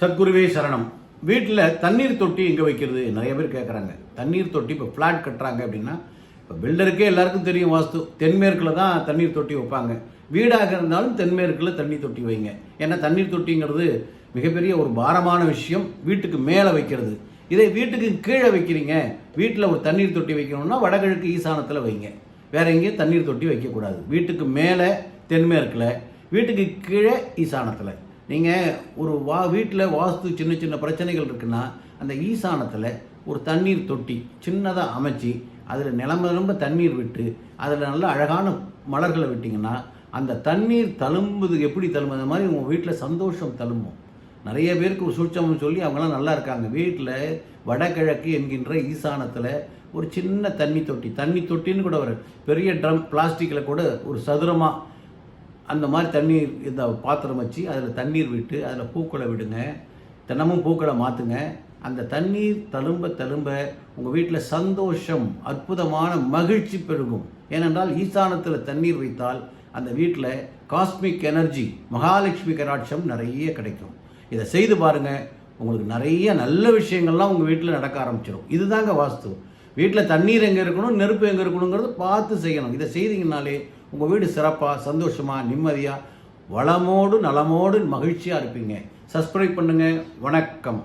சத்குருவே சரணம். வீட்டில் தண்ணீர் தொட்டி எங்கே வைக்கிறது நிறைய பேர் கேட்குறாங்க. தண்ணீர் தொட்டி இப்போ ஃப்ளாட் கட்டுறாங்க அப்படின்னா, இப்போ பில்டருக்கே எல்லாருக்கும் தெரியும் வாஸ்து, தென்மேற்கில் தான் தண்ணீர் தொட்டி வைப்பாங்க. வீடாக இருந்தாலும் தென்மேற்கில் தண்ணீர் தொட்டி வைங்க. ஏன்னா தண்ணீர் தொட்டிங்கிறது மிகப்பெரிய ஒரு பாரமான விஷயம், வீட்டுக்கு மேலே வைக்கிறது. இதை வீட்டுக்கு கீழே வைக்கிறீங்க, வீட்டில் ஒரு தண்ணீர் தொட்டி வைக்கணும்னா வடகிழக்கு ஈசானத்தில் வைங்க. வேற எங்கேயும் தண்ணீர் தொட்டி வைக்கக்கூடாது. வீட்டுக்கு மேலே தென்மேற்கில், வீட்டுக்கு கீழே ஈசானத்தில். நீங்கள் ஒரு வீட்டில் வாஸ்து சின்ன சின்ன பிரச்சனைகள் இருக்குன்னா, அந்த ஈசானத்தில் ஒரு தண்ணீர் தொட்டி சின்னதாக அமைச்சு அதில் நிலம்ப தண்ணீர் விட்டு அதில் நல்ல அழகான மலர்களை விட்டிங்கன்னா அந்த தண்ணீர் தழும்புது. எப்படி தழும்புது மாதிரி உங்கள் வீட்டில் சந்தோஷம் தழும்பும். நிறைய பேருக்கு ஒரு சூட்சமம் சொல்லி அவங்களாம் நல்லா இருக்காங்க. வீட்டில் வடகிழக்கு என்கின்ற ஈசானத்தில் ஒரு சின்ன தண்ணி தொட்டின்னு கூட ஒரு பெரிய ட்ரம் பிளாஸ்டிக்கில் கூட ஒரு சதுரமாக அந்த மாதிரி தண்ணீர் இந்த பாத்திரம் வச்சு அதில் தண்ணீர் விட்டு அதில் பூக்களை விடுங்க. தினமும் பூக்களை மாற்றுங்க. அந்த தண்ணீர் தழும்ப உங்கள் வீட்டில் சந்தோஷம், அற்புதமான மகிழ்ச்சி பெருகும். ஏனென்றால் ஈசானத்தில் தண்ணீர் வைத்தால் அந்த வீட்டில் காஸ்மிக் எனர்ஜி, மகாலட்சுமி கடாட்சம் நிறைய கிடைக்கும். இதை செய்து பாருங்கள், உங்களுக்கு நிறைய நல்ல விஷயங்கள்லாம் உங்கள் வீட்டில் நடக்க ஆரம்பிச்சிடும். இதுதாங்க வாஸ்து. வீட்டில் தண்ணீர் எங்கே இருக்கணும், நெருப்பு எங்கே இருக்கணுங்கிறது பார்த்து செய்யணும். இதை செய்தீங்கனாலே உங்கள் வீடு சிறப்பாக, சந்தோஷமாக, நிம்மதியாக, வளமோடு நலமோடு மகிழ்ச்சியாக இருப்பீங்க. சப்ஸ்கிரைப் பண்ணுங்கள். வணக்கம்.